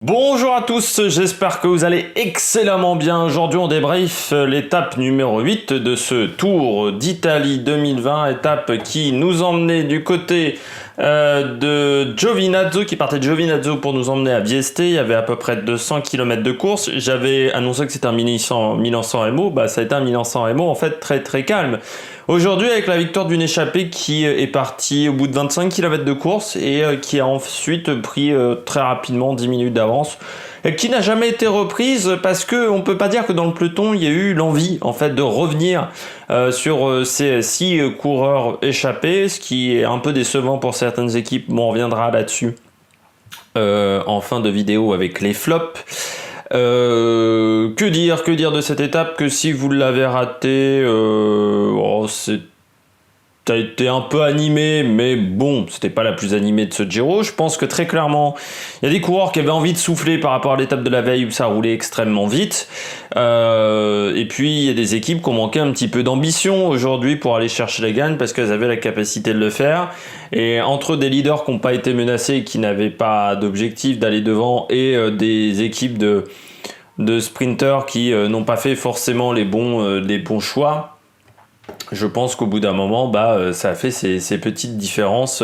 Bonjour à tous, j'espère que vous allez excellemment bien. Aujourd'hui on débrief l'étape numéro 8 de ce Tour d'Italie 2020, étape qui nous emmenait du côté de Giovinazzo, qui partait de Giovinazzo pour nous emmener à Vieste. Il y avait à peu près 200 km de course. J'avais annoncé que c'était un Milan-San Remo, ça a été un Milan-San Remo en fait très très calme. Aujourd'hui, avec la victoire d'une échappée qui est partie au bout de 25 km de course et qui a ensuite pris très rapidement 10 minutes d'avance, et qui n'a jamais été reprise parce que on peut pas dire que dans le peloton il y a eu l'envie en fait de revenir sur ces 6 coureurs échappés, ce qui est un peu décevant pour certaines équipes. Bon, on reviendra là-dessus en fin de vidéo avec les flops. Que dire de cette étape, que si vous l'avez raté, ça a été un peu animé, mais bon, c'était pas la plus animée de ce Giro. Je pense que très clairement, il y a des coureurs qui avaient envie de souffler par rapport à l'étape de la veille où ça roulait extrêmement vite. Et puis, il y a des équipes qui ont manqué un petit peu d'ambition aujourd'hui pour aller chercher la gagne parce qu'elles avaient la capacité de le faire. Et entre des leaders qui n'ont pas été menacés et qui n'avaient pas d'objectif d'aller devant et des équipes de sprinters qui n'ont pas fait forcément les bons choix, je pense qu'au bout d'un moment, ça a fait ces petites différences.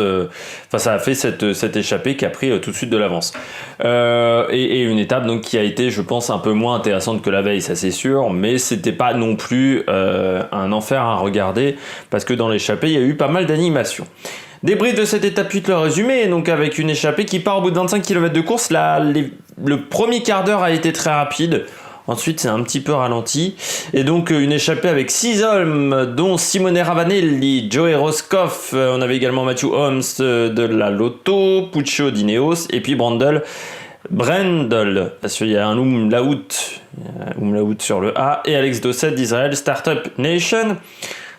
Ça a fait cette échappée qui a pris tout de suite de l'avance. Et une étape donc qui a été, je pense, un peu moins intéressante que la veille, ça c'est sûr, mais c'était pas non plus un enfer à regarder parce que dans l'échappée, il y a eu pas mal d'animations. Débrief de cette étape 8, le résumé, donc avec une échappée qui part au bout de 25 km de course. Le premier quart d'heure a été très rapide. Ensuite, c'est un petit peu ralenti. Et donc, une échappée avec 6 hommes, dont Simone Ravanelli, Joey Roscoff. On avait également Matthew Holmes de la Lotto, Puccio d'Ineos, et puis Brendel, parce qu'il y a un umlaut sur le A, et Alex Dosset d'Israël Startup Nation.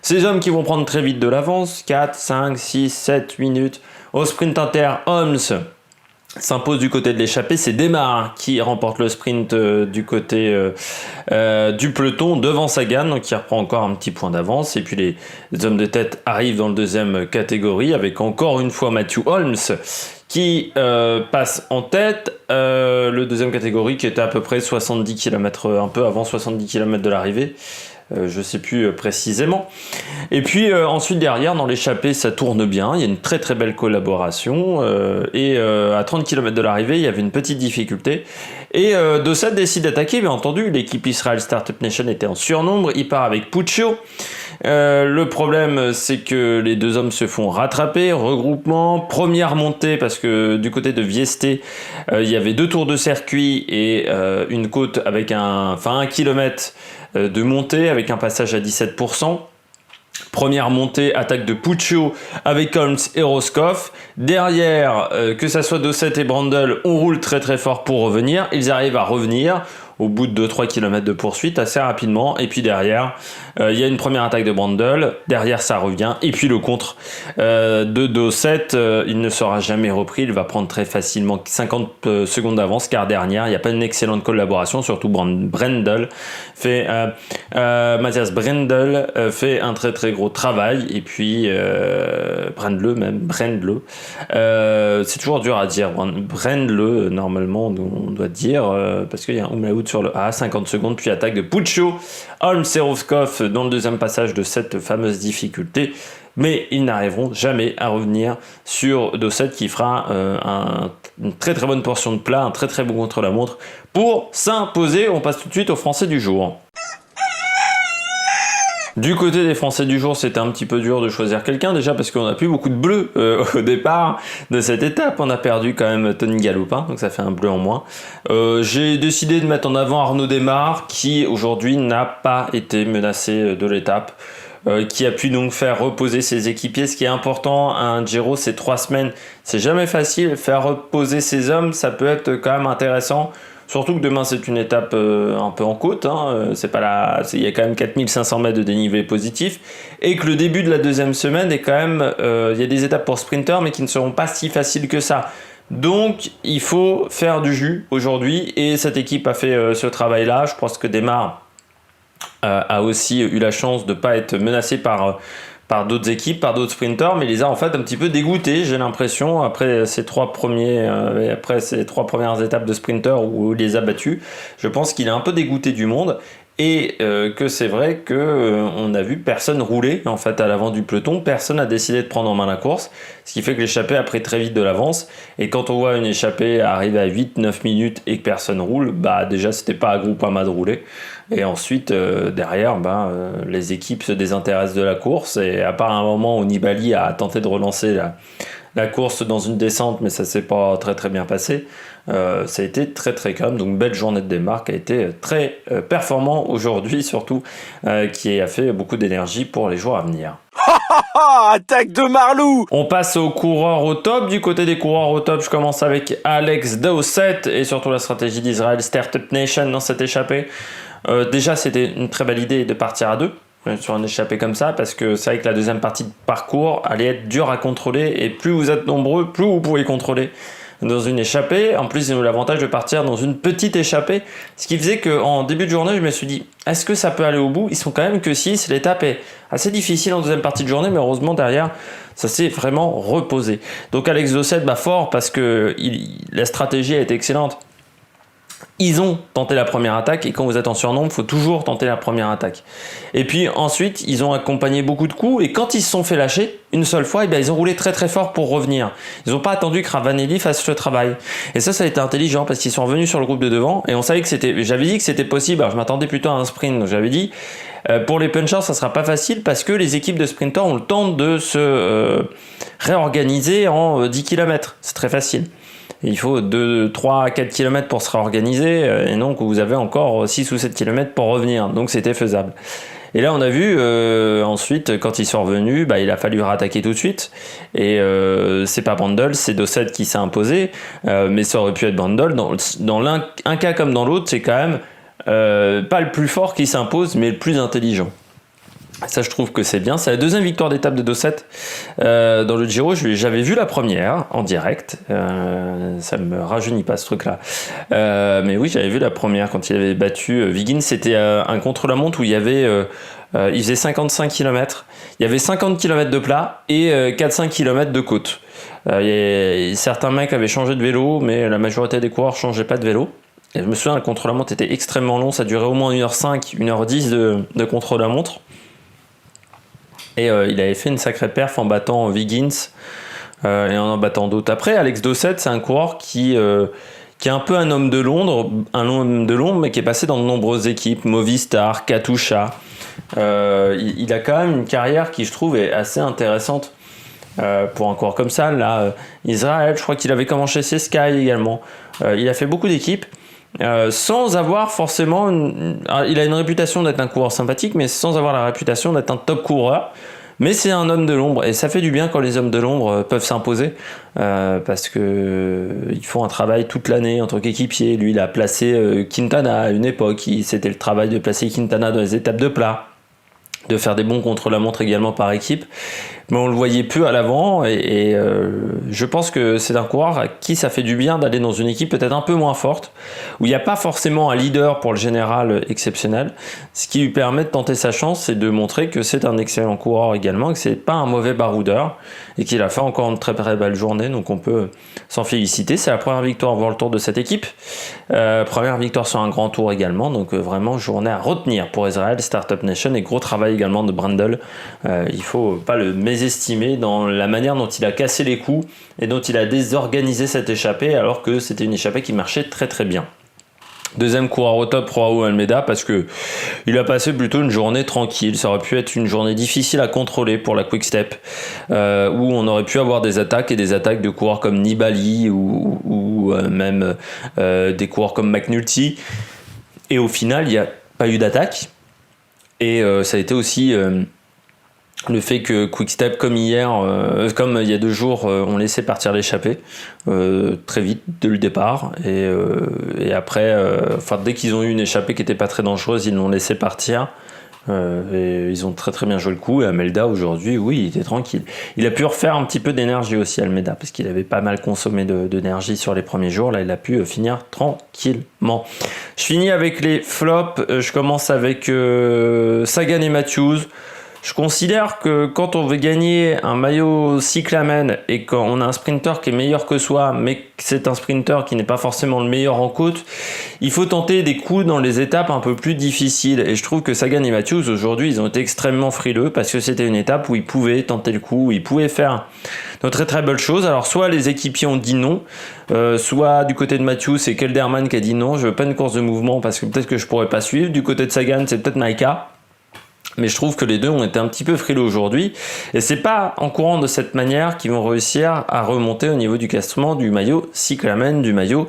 Ces hommes qui vont prendre très vite de l'avance, 4, 5, 6, 7 minutes. Au sprint inter, Holmes s'impose du côté de l'échappée, c'est Démar qui remporte le sprint du côté du peloton devant Sagan, donc qui reprend encore un petit point d'avance. Et puis les hommes de tête arrivent dans le deuxième catégorie avec encore une fois Matthew Holmes qui passe en tête. Le deuxième catégorie qui était à peu près 70 km, un peu avant 70 km de l'arrivée. Je sais plus précisément. Et puis ensuite derrière dans l'échappée ça tourne bien, il y a une très très belle collaboration et à 30 km de l'arrivée il y avait une petite difficulté et Dosset décide d'attaquer. Bien entendu l'équipe Israel Startup Nation était en surnombre, il part avec Puccio. Le problème c'est que les deux hommes se font rattraper, regroupement, première montée parce que du côté de Vieste il y avait 2 tours de circuit et une côte avec un kilomètre de montée avec un passage à 17%. Première montée, attaque de Puccio avec Holmes et Roscoff. Derrière, que ça soit Dosset et Brendel, on roule très très fort pour revenir. Ils arrivent à revenir au bout de 2-3 km de poursuite assez rapidement. Et puis derrière, il y a une première attaque de Brendel. Derrière, ça revient. Et puis le contre de Dosset, il ne sera jamais repris. Il va prendre très facilement 50 secondes d'avance car derrière, il n'y a pas une excellente collaboration. Surtout Brendel Matthias Brendel fait un très très gros travail. Et puis Brendle, c'est toujours dur à dire. Brendle, normalement, on doit dire parce qu'il y a un umlaut sur le A, 50 secondes, puis attaque de Puccio, Holmes et Roscoff dans le deuxième passage de cette fameuse difficulté, mais ils n'arriveront jamais à revenir sur Dosset qui fera une très très bonne portion de plat, un très très bon contre-la-montre pour s'imposer. On passe tout de suite aux Français du jour. Du côté des Français du jour, c'était un petit peu dur de choisir quelqu'un, déjà parce qu'on n'a plus beaucoup de bleus au départ de cette étape. On a perdu quand même Tony Galopin, donc ça fait un bleu en moins. J'ai décidé de mettre en avant Arnaud Démar, qui aujourd'hui n'a pas été menacé de l'étape, qui a pu donc faire reposer ses équipiers. Ce qui est important à un Giro, c'est 3 semaines. C'est jamais facile, faire reposer ses hommes, ça peut être quand même intéressant. Surtout que demain c'est une étape un peu en côte, il y a quand même 4500 mètres de dénivelé positif, et que le début de la deuxième semaine est quand même, il y a des étapes pour sprinters mais qui ne seront pas si faciles que ça. Donc il faut faire du jus aujourd'hui, et cette équipe a fait ce travail-là. Je pense que Démar a aussi eu la chance de ne pas être menacé par par d'autres équipes, par d'autres sprinters, mais il les a en fait un petit peu dégoûtés, j'ai l'impression, après ces trois premières étapes de sprinter où il les a battus. Je pense qu'il est un peu dégoûté du monde. Et que c'est vrai que on a vu personne rouler en fait à l'avant du peloton, personne n'a décidé de prendre en main la course, ce qui fait que l'échappée a pris très vite de l'avance. Et quand on voit une échappée arriver à 8-9 minutes et que personne roule, bah déjà c'était pas à Groupama de rouler. Et ensuite derrière, les équipes se désintéressent de la course, et à part un moment où Nibali a tenté de relancer la course dans une descente, mais ça s'est pas très très bien passé. Ça a été très très calme, donc belle journée de démarre qui a été très performant aujourd'hui, surtout qui a fait beaucoup d'énergie pour les jours à venir. Attaque de Marlou! On passe aux coureurs au top. Du côté des coureurs au top, je commence avec Alex Dowsett et surtout la stratégie d'Israel Startup Nation dans cette échappée. Déjà, c'était une très belle idée de partir à deux sur un échappée comme ça, parce que c'est vrai que la deuxième partie de parcours allait être dure à contrôler, et plus vous êtes nombreux, plus vous pouvez contrôler dans une échappée. En plus, ils ont eu l'avantage de partir dans une petite échappée, ce qui faisait qu'en début de journée, je me suis dit, est-ce que ça peut aller au bout? Ils sont quand même que 6, l'étape est assez difficile en deuxième partie de journée, mais heureusement derrière, ça s'est vraiment reposé. Donc Alex Dowsett, fort, parce que la stratégie a été excellente. Ils ont tenté la première attaque, et quand vous êtes en surnombre, il faut toujours tenter la première attaque. Et puis ensuite, ils ont accompagné beaucoup de coups, et quand ils se sont fait lâcher, une seule fois, ils ont roulé très très fort pour revenir. Ils n'ont pas attendu que Ravanelli fasse le travail. Et ça a été intelligent, parce qu'ils sont revenus sur le groupe de devant, et on savait que j'avais dit que c'était possible. Alors je m'attendais plutôt à un sprint, donc j'avais dit, pour les punchers, ça sera pas facile, parce que les équipes de sprinters ont le temps de se réorganiser en 10 km. C'est très facile. Et il faut 2, 3, 4 km pour se réorganiser, et donc vous avez encore 6 ou 7 km pour revenir, donc c'était faisable. Et là on a vu ensuite, quand ils sont revenus, il a fallu rattaquer tout de suite, et c'est pas Brundle, c'est Dowsett qui s'est imposé, mais ça aurait pu être Brundle. Dans un cas comme dans l'autre, c'est quand même pas le plus fort qui s'impose, mais le plus intelligent. Ça, je trouve que c'est bien. C'est la deuxième victoire d'étape de Dowsett dans le Giro. J'avais vu la première en direct. Ça me rajeunit pas ce truc-là. Mais oui, j'avais vu la première quand il avait battu Wiggins. C'était un contre-la-montre où il faisait 55 km. Il y avait 50 km de plat et 4-5 km de côte. Certains mecs avaient changé de vélo, mais la majorité des coureurs changeaient pas de vélo. Et je me souviens, le contre-la-montre était extrêmement long. Ça durait au moins 1h05, 1h10 de contre-la-montre. Et il avait fait une sacrée perf en battant Wiggins et en battant d'autres. Après, Alex Dowsett, c'est un coureur qui est un peu un homme de l'ombre, mais qui est passé dans de nombreuses équipes, Movistar, Katusha. Il a quand même une carrière qui, je trouve, est assez intéressante pour un coureur comme ça. Là, Israël, je crois qu'il avait commencé chez Sky également. Il a fait beaucoup d'équipes. Sans avoir forcément il a une réputation d'être un coureur sympathique, mais sans avoir la réputation d'être un top coureur. Mais c'est un homme de l'ombre, et ça fait du bien quand les hommes de l'ombre peuvent s'imposer, parce que ils font un travail toute l'année en tant qu'équipier. Lui, il a placé Quintana à une époque, c'était le travail de placer Quintana dans les étapes de plat, de faire des bons contre-la-montre également par équipe, mais on le voyait peu à l'avant, et je pense que c'est un coureur à qui ça fait du bien d'aller dans une équipe peut-être un peu moins forte, où il n'y a pas forcément un leader pour le général exceptionnel, ce qui lui permet de tenter sa chance et de montrer que c'est un excellent coureur également, que c'est pas un mauvais baroudeur, et qu'il a fait encore une très très belle journée, donc on peut s'en féliciter. C'est la première victoire avant le tour de cette équipe, première victoire sur un grand tour également, donc vraiment journée à retenir pour Israel Startup Nation, et gros travail également de Brundle. Il faut pas le mésestimer dans la manière dont il a cassé les coups et dont il a désorganisé cette échappée, alors que c'était une échappée qui marchait très très bien. Deuxième coureur au top, Joao Almeida, parce que il a passé plutôt une journée tranquille. Ça aurait pu être une journée difficile à contrôler pour la Quick Step, où on aurait pu avoir des attaques de coureurs comme Nibali ou même des coureurs comme McNulty. Et au final, il n'y a pas eu d'attaque. Et ça a été aussi le fait que Quick-Step, comme hier, comme il y a 2 jours, ont laissé partir l'échappée très vite dès le départ, et après, dès qu'ils ont eu une échappée qui n'était pas très dangereuse, ils l'ont laissé partir. Et ils ont très très bien joué le coup. Et Almeida aujourd'hui, oui, il était tranquille. Il a pu refaire un petit peu d'énergie aussi, Almeida, parce qu'il avait pas mal consommé d'énergie sur les premiers jours. Là, il a pu finir tranquillement. Je finis avec les flops. Je commence avec Sagan et Matthews. Je considère que quand on veut gagner un maillot cyclamen et quand on a un sprinter qui est meilleur que soi, mais que c'est un sprinter qui n'est pas forcément le meilleur en côte, il faut tenter des coups dans les étapes un peu plus difficiles. Et je trouve que Sagan et Matthews, aujourd'hui, ils ont été extrêmement frileux parce que c'était une étape où ils pouvaient tenter le coup, où ils pouvaient faire de très très belles choses. Alors soit les équipiers ont dit non, soit du côté de Matthews, c'est Kelderman qui a dit non, je veux pas une course de mouvement parce que peut-être que je pourrais pas suivre. Du côté de Sagan, c'est peut-être Maika. Mais je trouve que les deux ont été un petit peu frileux aujourd'hui. Et c'est pas en courant de cette manière qu'ils vont réussir à remonter au niveau du classement du maillot cyclamen, du maillot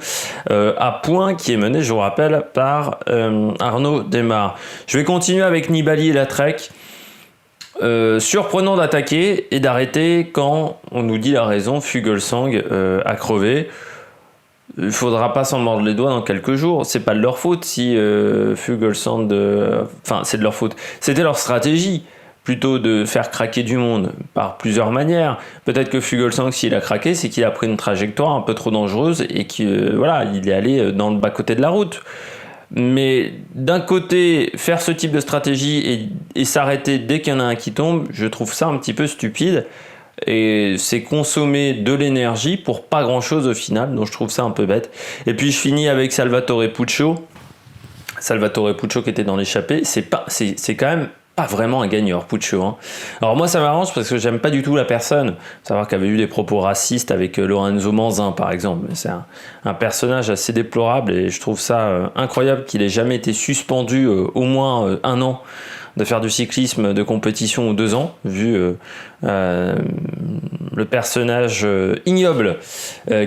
à points qui est mené, je vous rappelle, par Arnaud Démare. Je vais continuer avec Nibali et la Trek. Surprenant d'attaquer et d'arrêter quand on nous dit la raison, Fuglsang a crevé. Il faudra pas s'en mordre les doigts dans quelques jours. C'est pas de leur faute si Fuglsang... Enfin, c'est de leur faute. C'était leur stratégie, plutôt de faire craquer du monde par plusieurs manières. Peut-être que Fuglsang, s'il a craqué, c'est qu'il a pris une trajectoire un peu trop dangereuse et qu'il voilà, il est allé dans le bas-côté de la route. Mais d'un côté, faire ce type de stratégie et s'arrêter dès qu'il y en a un qui tombe, je trouve ça un petit peu stupide. Et c'est consommer de l'énergie pour pas grand chose au final, donc je trouve ça un peu bête. Et puis je finis avec Salvatore Puccio qui était dans l'échappée. C'est quand même pas vraiment un gagneur, Puccio, hein. Alors moi ça m'arrange parce que j'aime pas du tout la personne, savoir qu'il avait eu des propos racistes avec Lorenzo Manzin par exemple. C'est un personnage assez déplorable et je trouve ça incroyable qu'il ait jamais été suspendu au moins un an de faire du cyclisme de compétition ou 2 ans, vu le personnage ignoble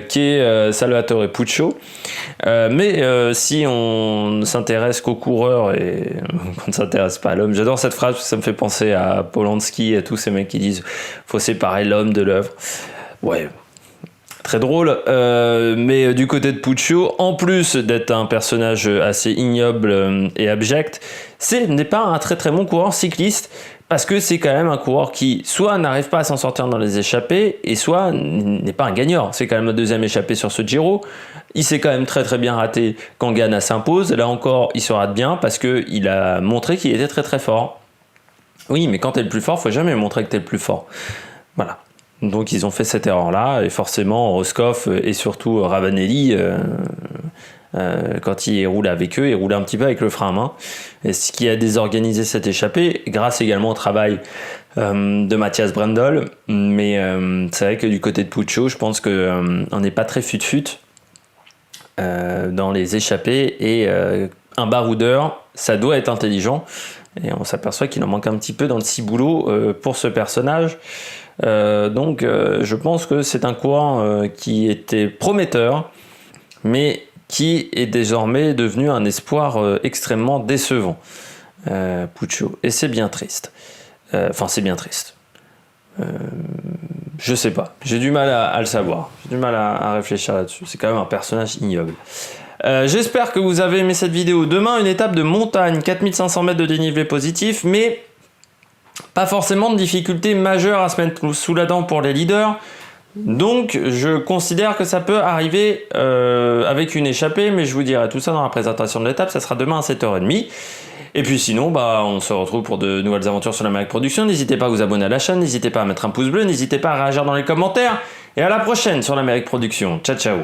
qu'est Salvatore Puccio. Mais si on ne s'intéresse qu'aux coureurs et qu'on ne s'intéresse pas à l'homme, j'adore cette phrase parce que ça me fait penser à Polanski et à tous ces mecs qui disent faut séparer l'homme de l'œuvre. Ouais. Très drôle, mais du côté de Puccio, en plus d'être un personnage assez ignoble et abject, n'est pas un très très bon coureur cycliste, parce que c'est quand même un coureur qui soit n'arrive pas à s'en sortir dans les échappées, et soit n'est pas un gagnant. C'est quand même le deuxième échappé sur ce Giro. Il s'est quand même très très bien raté quand Ghana s'impose. Là encore, il se rate bien parce qu'il a montré qu'il était très très fort. Oui, mais quand t'es le plus fort, faut jamais montrer que t'es le plus fort. Voilà. Donc ils ont fait cette erreur-là, et forcément Roscoff et surtout Ravanelli, quand il roule avec eux, il roule un petit peu avec le frein à main. Et ce qui a désorganisé cette échappée, grâce également au travail de Matthias Brendel. Mais c'est vrai que du côté de Puccio, je pense qu'on n'est pas très fut-fut dans les échappées. Et un baroudeur, ça doit être intelligent. Et on s'aperçoit qu'il en manque un petit peu dans le ciboulot pour ce personnage. Donc je pense que c'est un coureur qui était prometteur, mais qui est désormais devenu un espoir extrêmement décevant, Puccio. Et c'est bien triste. Enfin, c'est bien triste. Je sais pas. J'ai du mal à le savoir. J'ai du mal à réfléchir là-dessus. C'est quand même un personnage ignoble. J'espère que vous avez aimé cette vidéo. Demain, une étape de montagne, 4500 mètres de dénivelé positif, mais pas forcément de difficulté majeure à se mettre sous la dent pour les leaders. Donc je considère que ça peut arriver avec une échappée, mais je vous dirai tout ça dans la présentation de l'étape. Ça sera demain à 7h30. Et puis sinon, on se retrouve pour de nouvelles aventures sur l'Amérique Production. N'hésitez pas à vous abonner à la chaîne, n'hésitez pas à mettre un pouce bleu, n'hésitez pas à réagir dans les commentaires. Et à la prochaine sur l'Amérique Production. Ciao ciao.